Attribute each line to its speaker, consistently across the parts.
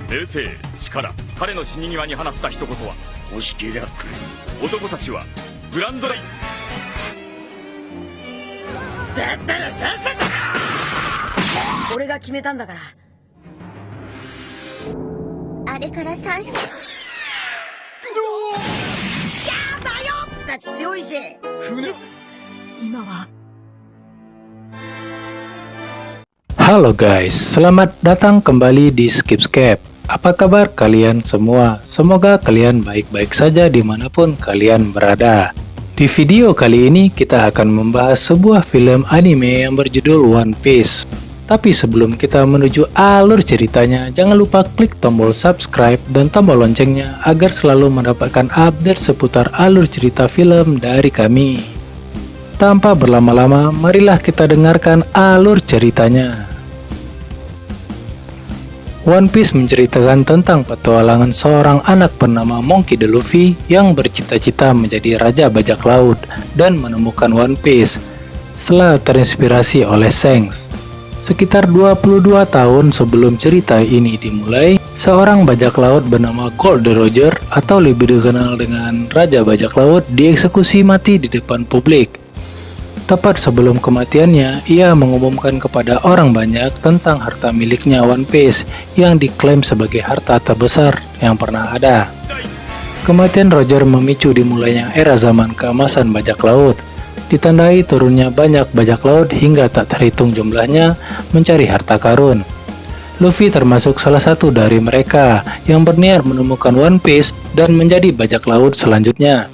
Speaker 1: 冷静、力、彼の死に際に放った一言は、
Speaker 2: 欲しけりゃくれ。
Speaker 1: 男たちはグランドライン。
Speaker 2: だったらさっさと。
Speaker 3: 俺が決めたんだから。
Speaker 4: あれから3週。やだよ。
Speaker 3: たち強いし。
Speaker 2: 船。
Speaker 3: 今は。
Speaker 5: Halo guys, selamat datang kembali di Skipscape. Apa kabar kalian semua? Semoga kalian baik-baik saja dimanapun kalian berada. Di video kali ini kita akan membahas sebuah film anime yang berjudul One Piece. Tapi sebelum kita menuju alur ceritanya, jangan lupa klik tombol subscribe dan tombol loncengnya agar selalu mendapatkan update seputar alur cerita film dari kami. Tanpa berlama-lama, marilah kita dengarkan alur ceritanya. One Piece menceritakan tentang petualangan seorang anak bernama Monkey D. Luffy yang bercita-cita menjadi Raja Bajak Laut dan menemukan One Piece setelah terinspirasi oleh Shanks. Sekitar 22 tahun sebelum cerita ini dimulai, seorang bajak laut bernama Gold Roger atau lebih dikenal dengan Raja Bajak Laut dieksekusi mati di depan publik. Tepat sebelum kematiannya, ia mengumumkan kepada orang banyak tentang harta miliknya One Piece yang diklaim sebagai harta terbesar yang pernah ada. Kematian Roger memicu dimulainya era zaman keemasan bajak laut, ditandai turunnya banyak bajak laut hingga tak terhitung jumlahnya mencari harta karun. Luffy termasuk salah satu dari mereka yang berniat menemukan One Piece dan menjadi bajak laut selanjutnya.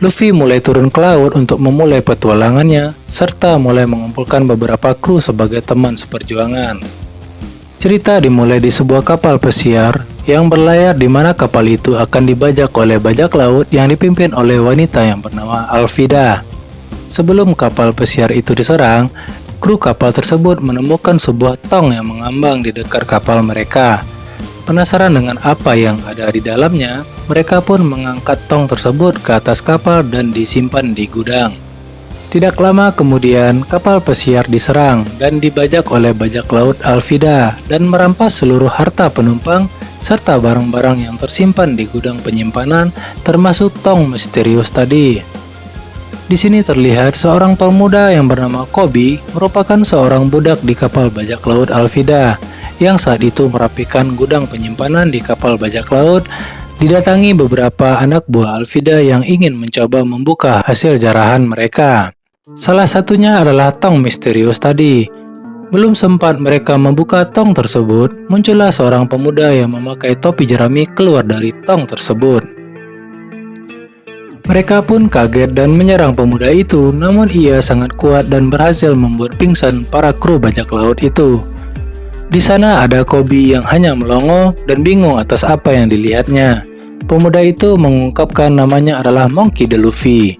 Speaker 5: Luffy mulai turun ke laut untuk memulai petualangannya, serta mulai mengumpulkan beberapa kru sebagai teman seperjuangan. Cerita dimulai di sebuah kapal pesiar yang berlayar di mana kapal itu akan dibajak oleh bajak laut yang dipimpin oleh wanita yang bernama Alvida. Sebelum kapal pesiar itu diserang, kru kapal tersebut menemukan sebuah tong yang mengambang di dekat kapal mereka. Penasaran dengan apa yang ada di dalamnya, mereka pun mengangkat tong tersebut ke atas kapal dan disimpan di gudang. Tidak lama kemudian, kapal pesiar diserang dan dibajak oleh bajak laut Alvida dan merampas seluruh harta penumpang serta barang-barang yang tersimpan di gudang penyimpanan, termasuk tong misterius tadi. Di sini terlihat seorang pemuda yang bernama Koby merupakan seorang budak di kapal bajak laut Alvida yang saat itu merapikan gudang penyimpanan di kapal bajak laut, didatangi beberapa anak buah Alvida yang ingin mencoba membuka hasil jarahan mereka. Salah satunya adalah tong misterius tadi. Belum sempat mereka membuka tong tersebut, muncullah seorang pemuda yang memakai topi jerami keluar dari tong tersebut. Mereka pun kaget dan menyerang pemuda itu, namun ia sangat kuat dan berhasil membuat pingsan para kru bajak laut itu. Di sana ada Koby yang hanya melongo dan bingung atas apa yang dilihatnya. Pemuda itu mengungkapkan namanya adalah Monkey D. Luffy.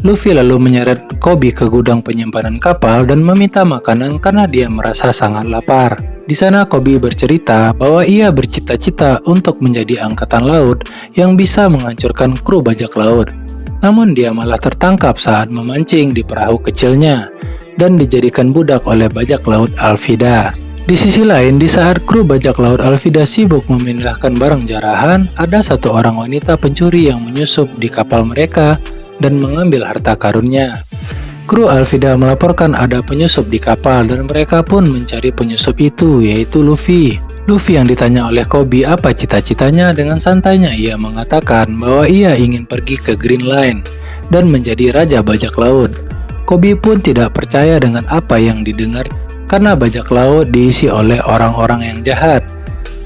Speaker 5: Luffy lalu menyeret Koby ke gudang penyimpanan kapal dan meminta makanan karena dia merasa sangat lapar. Di sana Koby bercerita bahwa ia bercita-cita untuk menjadi angkatan laut yang bisa menghancurkan kru bajak laut. Namun dia malah tertangkap saat memancing di perahu kecilnya dan dijadikan budak oleh bajak laut Alvida. Di sisi lain, di saat kru bajak laut Alvida sibuk memindahkan barang jarahan, ada satu orang wanita pencuri yang menyusup di kapal mereka dan mengambil harta karunnya. Kru Alvida melaporkan ada penyusup di kapal dan mereka pun mencari penyusup itu, yaitu Luffy. Luffy yang ditanya oleh Koby apa cita-citanya, dengan santainya ia mengatakan bahwa ia ingin pergi ke Green Line dan menjadi Raja Bajak Laut. Koby pun tidak percaya dengan apa yang didengar karena bajak laut diisi oleh orang-orang yang jahat.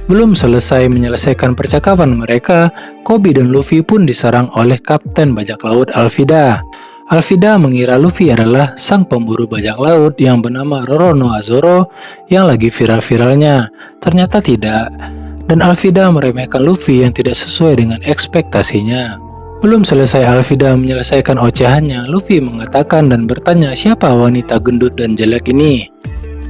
Speaker 5: Belum selesai menyelesaikan percakapan mereka, Koby dan Luffy pun diserang oleh Kapten Bajak Laut Alvida. Alvida mengira Luffy adalah sang pemburu bajak laut yang bernama Roronoa Zoro yang lagi viral-viralnya. Ternyata tidak, dan Alvida meremehkan Luffy yang tidak sesuai dengan ekspektasinya. Belum selesai Alvida menyelesaikan ocehannya, Luffy mengatakan dan bertanya siapa wanita gendut dan jelek ini.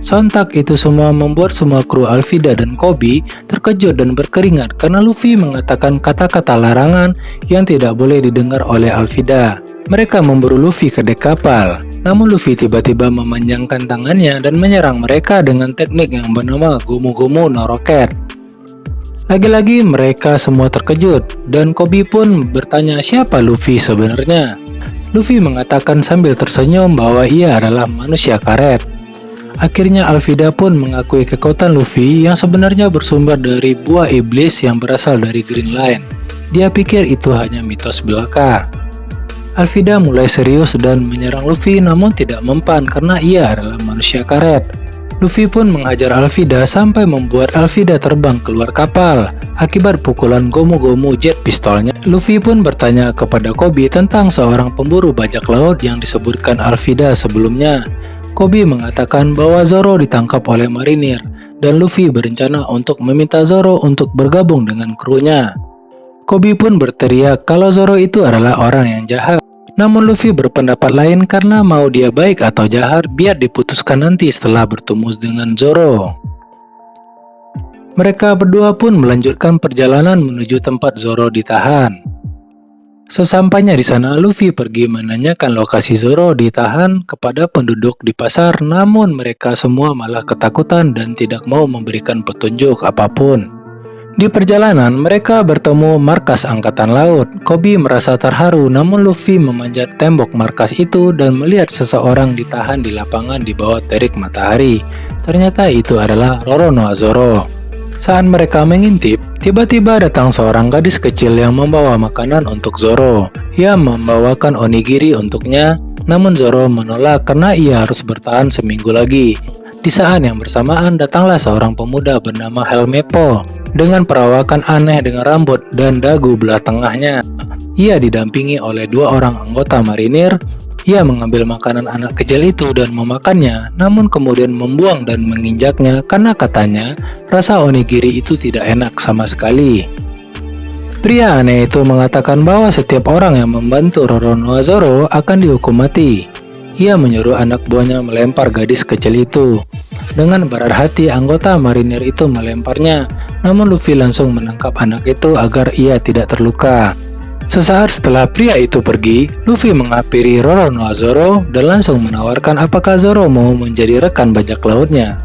Speaker 5: Sontak itu semua membuat semua kru Alvida dan Koby terkejut dan berkeringat karena Luffy mengatakan kata-kata larangan yang tidak boleh didengar oleh Alvida. Mereka memburu Luffy ke dek kapal, namun Luffy tiba-tiba memanjangkan tangannya dan menyerang mereka dengan teknik yang bernama Gomu Gomu no Rocket. Lagi-lagi mereka semua terkejut, dan Kobe pun bertanya siapa Luffy sebenarnya. Luffy mengatakan sambil tersenyum bahwa ia adalah manusia karet. Akhirnya Alvida pun mengakui kekuatan Luffy yang sebenarnya bersumber dari buah iblis yang berasal dari Green Line. Dia pikir itu hanya mitos belaka. Alvida mulai serius dan menyerang Luffy namun tidak mempan karena ia adalah manusia karet. Luffy pun menghajar Alvida sampai membuat Alvida terbang keluar kapal. Akibat pukulan Gomu-Gomu jet pistolnya, Luffy pun bertanya kepada Kobe tentang seorang pemburu bajak laut yang disebutkan Alvida sebelumnya. Kobe mengatakan bahwa Zoro ditangkap oleh marinir, dan Luffy berencana untuk meminta Zoro untuk bergabung dengan krunya. Kobe pun berteriak kalau Zoro itu adalah orang yang jahat. Namun Luffy berpendapat lain karena mau dia baik atau jahat biar diputuskan nanti setelah bertemu dengan Zoro. Mereka berdua pun melanjutkan perjalanan menuju tempat Zoro ditahan. Sesampainya di sana, Luffy pergi menanyakan lokasi Zoro ditahan kepada penduduk di pasar, namun mereka semua malah ketakutan dan tidak mau memberikan petunjuk apapun. Di perjalanan, mereka bertemu markas Angkatan Laut. Kobe merasa terharu, namun Luffy memanjat tembok markas itu dan melihat seseorang ditahan di lapangan di bawah terik matahari. Ternyata itu adalah Roronoa Zoro. Saat mereka mengintip, tiba-tiba datang seorang gadis kecil yang membawa makanan untuk Zoro. Ia membawakan onigiri untuknya, namun Zoro menolak karena ia harus bertahan seminggu lagi. Di saat yang bersamaan datanglah seorang pemuda bernama Helmeppo dengan perawakan aneh dengan rambut dan dagu belah tengahnya. Ia didampingi oleh dua orang anggota marinir. Ia mengambil makanan anak kecil itu dan memakannya, namun kemudian membuang dan menginjaknya karena katanya rasa onigiri itu tidak enak sama sekali. Pria aneh itu mengatakan bahwa setiap orang yang membantu Roronoa Zoro akan dihukum mati. Ia menyuruh anak buahnya melempar gadis kecil itu. Dengan berat hati, anggota marinir itu melemparnya, namun Luffy langsung menangkap anak itu agar ia tidak terluka. Sesaat setelah pria itu pergi, Luffy menghampiri Roronoa Zoro dan langsung menawarkan apakah Zoro mau menjadi rekan bajak lautnya.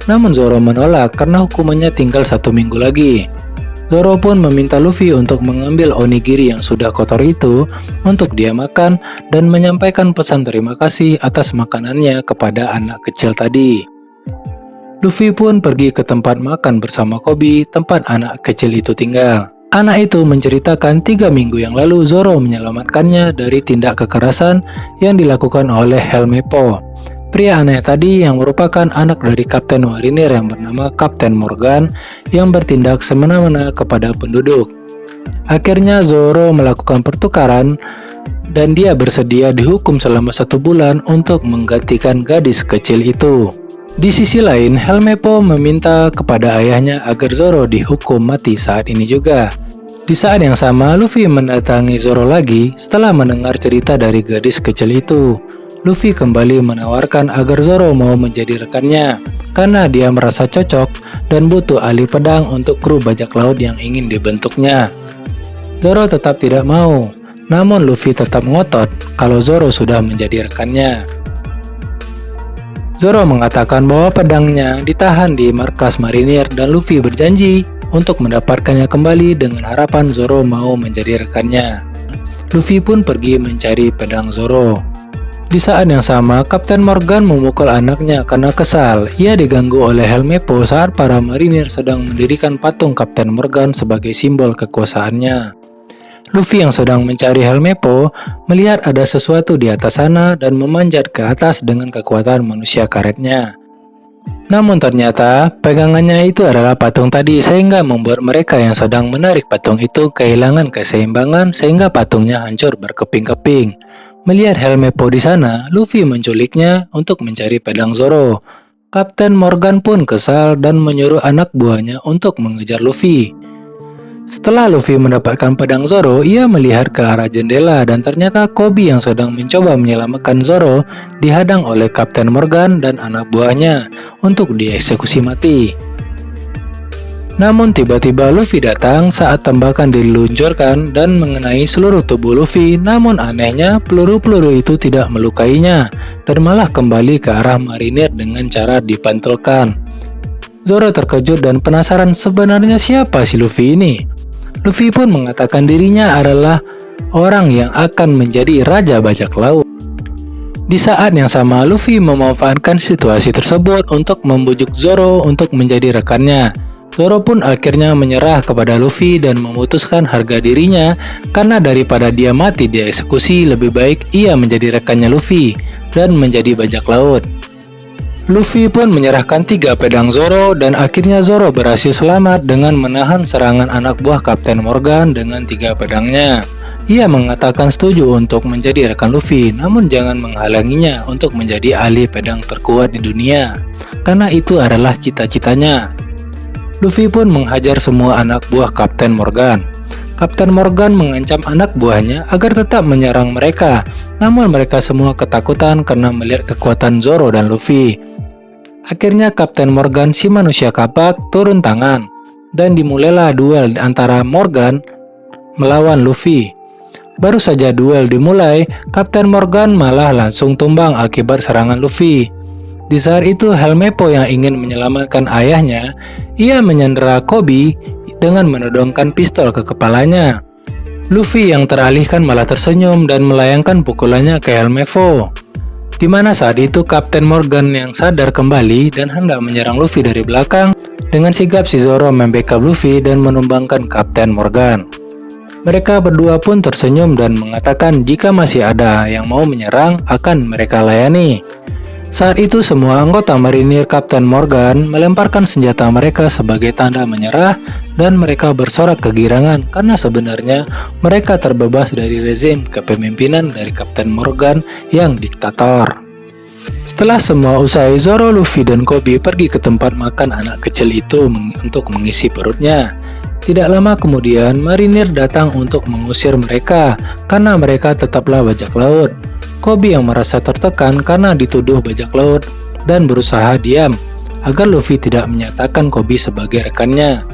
Speaker 5: Namun Zoro menolak karena hukumannya tinggal 1 minggu lagi. Zoro pun meminta Luffy untuk mengambil onigiri yang sudah kotor itu untuk dia makan dan menyampaikan pesan terima kasih atas makanannya kepada anak kecil tadi. Luffy pun pergi ke tempat makan bersama Kobe, tempat anak kecil itu tinggal. Anak itu menceritakan 3 minggu yang lalu Zoro menyelamatkannya dari tindak kekerasan yang dilakukan oleh Helmeppo. Pria aneh tadi yang merupakan anak dari kapten marinir yang bernama Kapten Morgan yang bertindak semena-mena kepada penduduk. Akhirnya Zoro melakukan pertukaran dan dia bersedia dihukum selama 1 bulan untuk menggantikan gadis kecil itu. Di sisi lain, Helmeppo meminta kepada ayahnya agar Zoro dihukum mati saat ini juga. Di saat yang sama, Luffy mendatangi Zoro lagi setelah mendengar cerita dari gadis kecil itu. Luffy kembali menawarkan agar Zoro mau menjadi rekannya karena dia merasa cocok dan butuh ahli pedang untuk kru bajak laut yang ingin dibentuknya. Zoro tetap tidak mau, namun Luffy tetap ngotot kalau Zoro sudah menjadi rekannya. Zoro mengatakan bahwa pedangnya ditahan di markas marinir dan Luffy berjanji untuk mendapatkannya kembali dengan harapan Zoro mau menjadi rekannya. Luffy pun pergi mencari pedang Zoro. Di saat yang sama, Kapten Morgan memukul anaknya karena kesal. Ia diganggu oleh Helmeppo saat para marinir sedang mendirikan patung Kapten Morgan sebagai simbol kekuasaannya. Luffy yang sedang mencari Helmeppo melihat ada sesuatu di atas sana dan memanjat ke atas dengan kekuatan manusia karetnya. Namun ternyata pegangannya itu adalah patung tadi sehingga membuat mereka yang sedang menarik patung itu kehilangan keseimbangan sehingga patungnya hancur berkeping-keping. Melihat Helmeppo di sana, Luffy menculiknya untuk mencari pedang Zoro. Kapten Morgan pun kesal dan menyuruh anak buahnya untuk mengejar Luffy. Setelah Luffy mendapatkan pedang Zoro, ia melihat ke arah jendela dan ternyata Kobe yang sedang mencoba menyelamatkan Zoro dihadang oleh Kapten Morgan dan anak buahnya untuk dieksekusi mati. Namun tiba-tiba Luffy datang saat tembakan diluncurkan dan mengenai seluruh tubuh Luffy, namun anehnya peluru-peluru itu tidak melukainya dan malah kembali ke arah marinir dengan cara dipantulkan. Zoro terkejut dan penasaran sebenarnya siapa si Luffy ini. Luffy pun mengatakan dirinya adalah orang yang akan menjadi Raja Bajak Laut. Di saat yang sama, Luffy memanfaatkan situasi tersebut untuk membujuk Zoro untuk menjadi rekannya. Zoro pun akhirnya menyerah kepada Luffy dan memutuskan harga dirinya karena daripada dia mati dieksekusi, lebih baik ia menjadi rekannya Luffy dan menjadi bajak laut. Luffy pun menyerahkan 3 pedang Zoro dan akhirnya Zoro berhasil selamat dengan menahan serangan anak buah Kapten Morgan dengan 3 pedangnya. Ia mengatakan setuju untuk menjadi rekan Luffy, namun jangan menghalanginya untuk menjadi ahli pedang terkuat di dunia, karena itu adalah cita-citanya. Luffy pun menghajar semua anak buah Kapten Morgan. Kapten Morgan mengancam anak buahnya agar tetap menyerang mereka, namun mereka semua ketakutan karena melihat kekuatan Zoro dan Luffy. Akhirnya Kapten Morgan si manusia kapak turun tangan, dan dimulailah duel antara Morgan melawan Luffy. Baru saja duel dimulai, Kapten Morgan malah langsung tumbang akibat serangan Luffy. Di saat itu Helmeppo yang ingin menyelamatkan ayahnya, ia menyandera Koby dengan menodongkan pistol ke kepalanya. Luffy yang teralihkan malah tersenyum dan melayangkan pukulannya ke Helmeppo. Di mana saat itu Kapten Morgan yang sadar kembali dan hendak menyerang Luffy dari belakang. Dengan sigap si Zoro membackup Luffy dan menumbangkan Kapten Morgan. Mereka berdua pun tersenyum dan mengatakan jika masih ada yang mau menyerang akan mereka layani. Saat itu semua anggota marinir Kapten Morgan melemparkan senjata mereka sebagai tanda menyerah dan mereka bersorak kegirangan karena sebenarnya mereka terbebas dari rezim kepemimpinan dari Kapten Morgan yang diktator. Setelah semua usai, Zoro, Luffy, dan Koby pergi ke tempat makan anak kecil itu untuk mengisi perutnya. Tidak lama kemudian, marinir datang untuk mengusir mereka karena mereka tetaplah bajak laut. Koby yang merasa tertekan karena dituduh bajak laut dan berusaha diam agar Luffy tidak menyatakan Koby sebagai rekannya.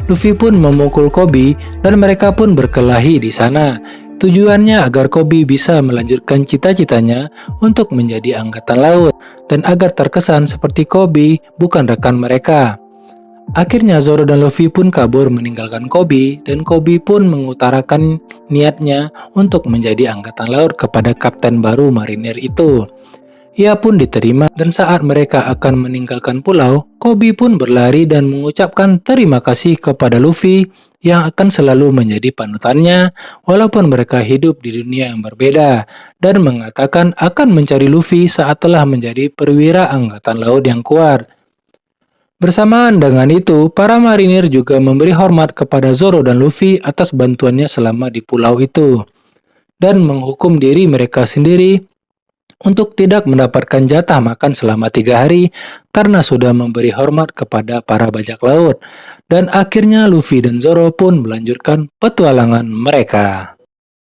Speaker 5: Luffy pun memukul Koby dan mereka pun berkelahi di sana. Tujuannya agar Koby bisa melanjutkan cita-citanya untuk menjadi angkatan laut dan agar terkesan seperti Koby bukan rekan mereka. Akhirnya Zoro dan Luffy pun kabur meninggalkan Koby dan Koby pun mengutarakan niatnya untuk menjadi angkatan laut kepada kapten baru marinir itu. Ia pun diterima dan saat mereka akan meninggalkan pulau, Koby pun berlari dan mengucapkan terima kasih kepada Luffy yang akan selalu menjadi panutannya walaupun mereka hidup di dunia yang berbeda dan mengatakan akan mencari Luffy saat telah menjadi perwira angkatan laut yang kuat. Bersamaan dengan itu, para marinir juga memberi hormat kepada Zoro dan Luffy atas bantuannya selama di pulau itu dan menghukum diri mereka sendiri untuk tidak mendapatkan jatah makan selama 3 hari karena sudah memberi hormat kepada para bajak laut. Dan akhirnya Luffy dan Zoro pun melanjutkan petualangan mereka.